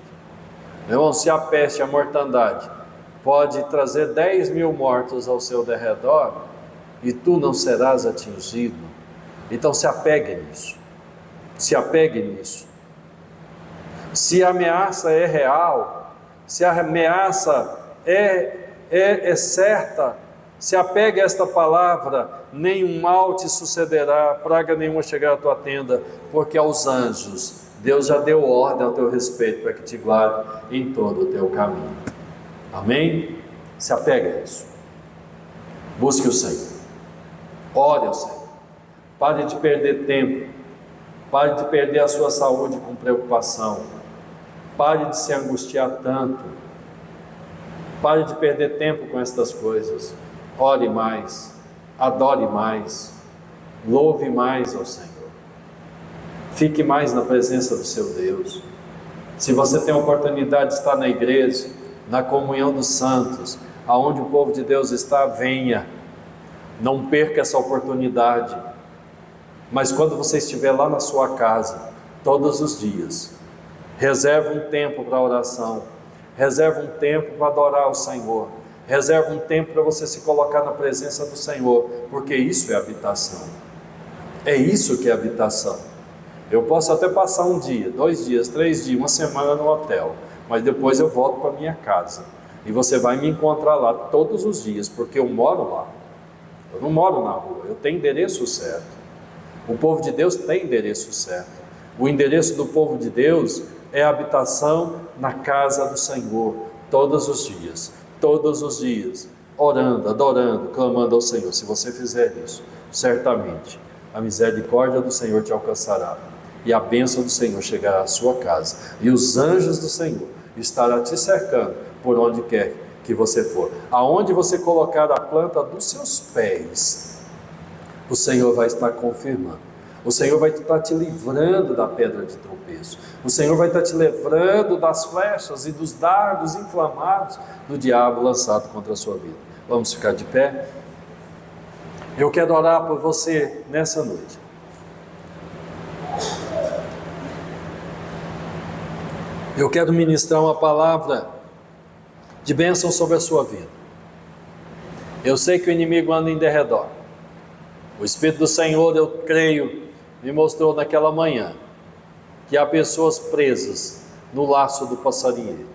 B: Meu irmão, se a peste e a mortandade pode trazer 10.000 mortos ao seu derredor, e tu não serás atingido, então se apegue nisso, se apegue nisso. Se a ameaça é real, se a ameaça é certa, se apegue a esta palavra: nenhum mal te sucederá, praga nenhuma chegará à tua tenda, porque aos anjos Deus já deu ordem ao teu respeito para que te guarde em todo o teu caminho. Amém? Se apegue a isso. Busque o Senhor, ore ao Senhor, pare de perder tempo, pare de perder a sua saúde com preocupação, pare de se angustiar tanto, pare de perder tempo com estas coisas. Ore mais, adore mais, louve mais ao Senhor, fique mais na presença do seu Deus. Se você tem a oportunidade de estar na igreja, na comunhão dos santos, aonde o povo de Deus está, venha, não perca essa oportunidade. Mas quando você estiver lá na sua casa, todos os dias, reserve um tempo para oração, reserve um tempo para adorar o Senhor, reserve um tempo para você se colocar na presença do Senhor, porque isso é habitação. É isso que é habitação. Eu posso até passar um dia, 2 dias, 3 dias, uma semana no hotel, mas depois eu volto para minha casa, e você vai me encontrar lá todos os dias, porque eu moro lá. Eu não moro na rua, eu tenho endereço certo. O povo de Deus tem endereço certo. O endereço do povo de Deus é a habitação na casa do Senhor, todos os dias, orando, adorando, clamando ao Senhor. Se você fizer isso, certamente a misericórdia do Senhor te alcançará, e a bênção do Senhor chegará à sua casa, e os anjos do Senhor estarão te cercando por onde quer que você for. Aonde você colocar a planta dos seus pés, o Senhor vai estar confirmando. O Senhor vai estar te livrando da pedra de tropeço. O Senhor vai estar te livrando das flechas e dos dardos inflamados do diabo lançado contra a sua vida. Vamos ficar de pé? Eu quero orar por você nessa noite. Eu quero ministrar uma palavra de bênção sobre a sua vida. Eu sei que o inimigo anda em derredor. O Espírito do Senhor, eu creio, me mostrou naquela manhã que há pessoas presas no laço do passarinheiro.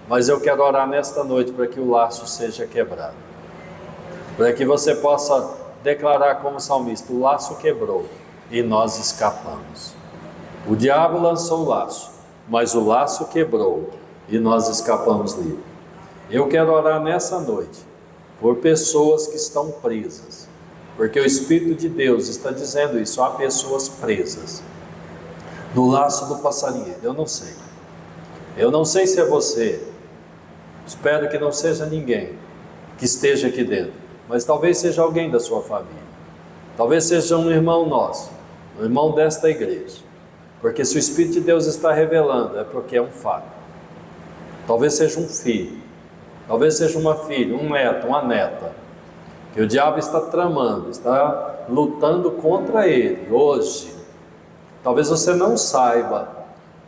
B: Mas eu quero orar nesta noite para que o laço seja quebrado, para que você possa declarar como salmista: o laço quebrou e nós escapamos. O diabo lançou o laço, mas o laço quebrou e nós escapamos livre. Eu quero orar nessa noite por pessoas que estão presas, porque o Espírito de Deus está dizendo isso: há pessoas presas no laço do passarinheiro. Eu não sei se é você, espero que não seja ninguém que esteja aqui dentro, mas talvez seja alguém da sua família, talvez seja um irmão nosso, um irmão desta igreja, porque se o Espírito de Deus está revelando, é porque é um fato. Talvez seja um filho, talvez seja uma filha, um neto, uma neta, que o diabo está tramando, está lutando contra ele hoje. Talvez você não saiba,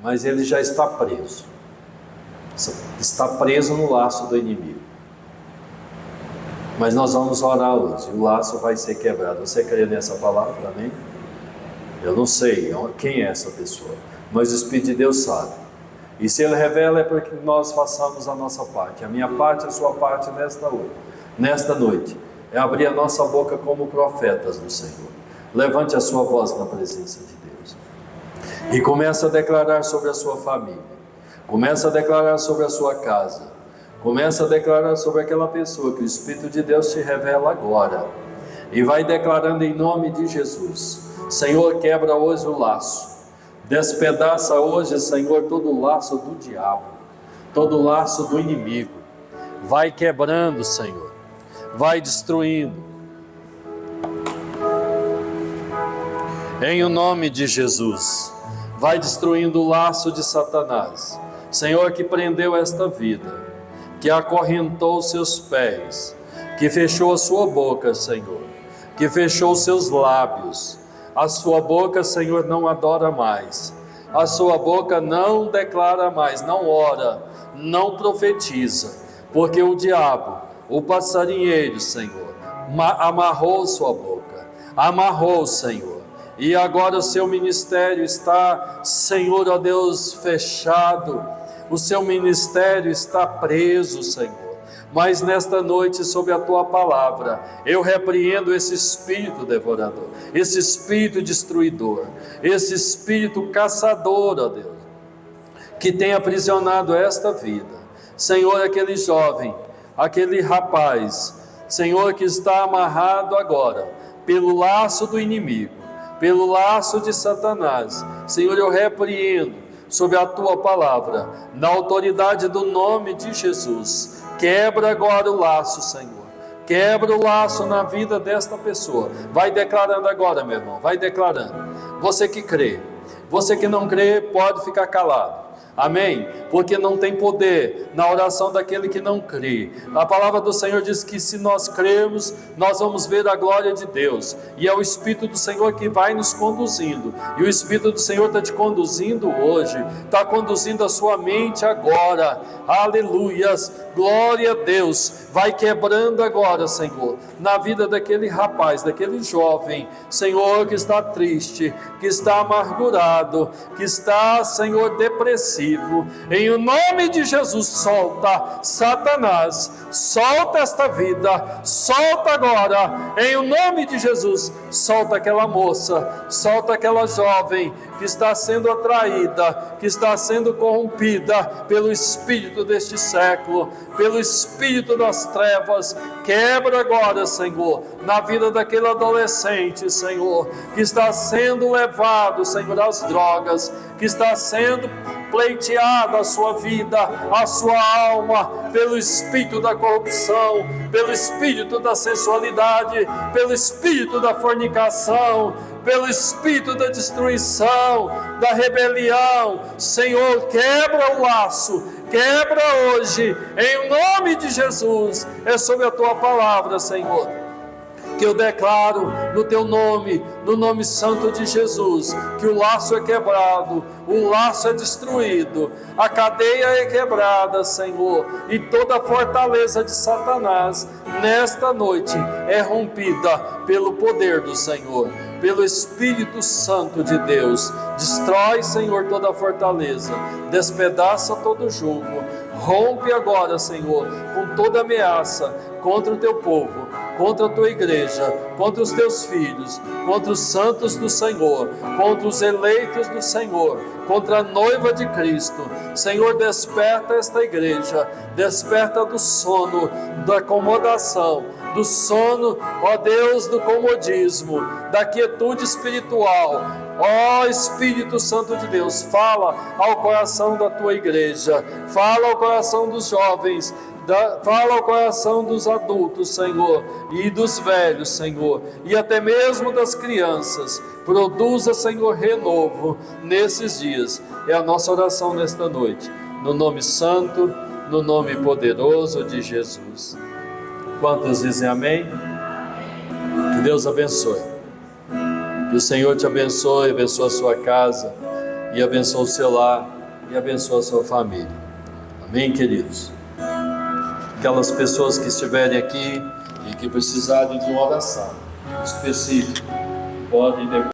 B: mas ele já está preso. Está preso no laço do inimigo. Mas nós vamos orar hoje, o laço vai ser quebrado. Você crê nessa palavra, amém? Eu não sei quem é essa pessoa, mas o Espírito de Deus sabe. E se Ele revela, é para que nós façamos a nossa parte. A minha parte, a sua parte nesta noite é abrir a nossa boca como profetas do Senhor. Levante a sua voz na presença de Deus e comece a declarar sobre a sua família, comece a declarar sobre a sua casa, comece a declarar sobre aquela pessoa que o Espírito de Deus te revela agora. e vai declarando em nome de Jesus. Senhor, quebra hoje o laço, despedaça hoje, Senhor, todo o laço do diabo, todo o laço do inimigo. Vai quebrando, Senhor, vai destruindo. Em o nome de Jesus, vai destruindo o laço de Satanás. Senhor, que prendeu esta vida, que acorrentou seus pés, que fechou a sua boca, Senhor, que fechou os seus lábios. A sua boca, Senhor, não adora mais, a sua boca não declara mais, não ora, não profetiza, porque o diabo, o passarinheiro, Senhor, amarrou sua boca, amarrou, Senhor, e agora o seu ministério está, Senhor, ó Deus, fechado, o seu ministério está preso, Senhor. Mas nesta noite, sob a tua palavra, eu repreendo esse espírito devorador, esse espírito destruidor, esse espírito caçador, ó Deus, que tem aprisionado esta vida. Senhor, aquele jovem, aquele rapaz, Senhor, que está amarrado agora pelo laço do inimigo, pelo laço de Satanás. Senhor, eu repreendo sob a tua palavra, na autoridade do nome de Jesus. Quebra agora o laço, Senhor. Quebra o laço na vida desta pessoa. Vai declarando agora, meu irmão. Vai declarando. Você que crê. Você que não crê, pode ficar calado. Amém? Porque não tem poder na oração daquele que não crê. A palavra do Senhor diz que se nós crermos, nós vamos ver a glória de Deus. E é o Espírito do Senhor que vai nos conduzindo. E o Espírito do Senhor está te conduzindo hoje. Está conduzindo a sua mente agora. Aleluias! Glória a Deus! Vai quebrando agora, Senhor, na vida daquele rapaz, daquele jovem, Senhor, que está triste, que está amargurado, que está, Senhor, depressivo. Em o nome de Jesus, solta Satanás, solta esta vida, solta agora, em o nome de Jesus, solta aquela moça, solta aquela jovem que está sendo atraída, que está sendo corrompida pelo espírito deste século, pelo espírito das trevas. Quebra agora, Senhor, na vida daquele adolescente, Senhor, que está sendo levado, Senhor, às drogas, que está sendo pleiteada a sua vida, a sua alma, pelo espírito da corrupção, pelo espírito da sensualidade, pelo espírito da fornicação, pelo espírito da destruição, da rebelião. Senhor, quebra o laço, quebra hoje, em nome de Jesus. É sobre a tua palavra, Senhor, que eu declaro no teu nome, no nome santo de Jesus, que o laço é quebrado, o laço é destruído, a cadeia é quebrada, Senhor, e toda a fortaleza de Satanás nesta noite é rompida pelo poder do Senhor, pelo Espírito Santo de Deus. Destrói, Senhor, toda a fortaleza, despedaça todo jugo, rompe agora, Senhor, com toda ameaça contra o teu povo, contra a tua igreja, contra os teus filhos, contra os santos do Senhor, contra os eleitos do Senhor, contra a noiva de Cristo. Senhor, desperta esta igreja, desperta do sono, da acomodação, do sono, ó Deus, do comodismo, da quietude espiritual. Ó Espírito Santo de Deus, fala ao coração da tua igreja, fala ao coração dos jovens, fala ao coração dos adultos, Senhor, e dos velhos, Senhor, e até mesmo das crianças. Produza, Senhor, renovo nesses dias. É a nossa oração nesta noite, no nome santo, no nome poderoso de Jesus. Quantos dizem amém? Que Deus abençoe. Que o Senhor te abençoe, abençoe a sua casa, e abençoe o seu lar, e abençoe a sua família. Amém, queridos? Aquelas pessoas que estiverem aqui e que precisarem de uma oração específica, podem depois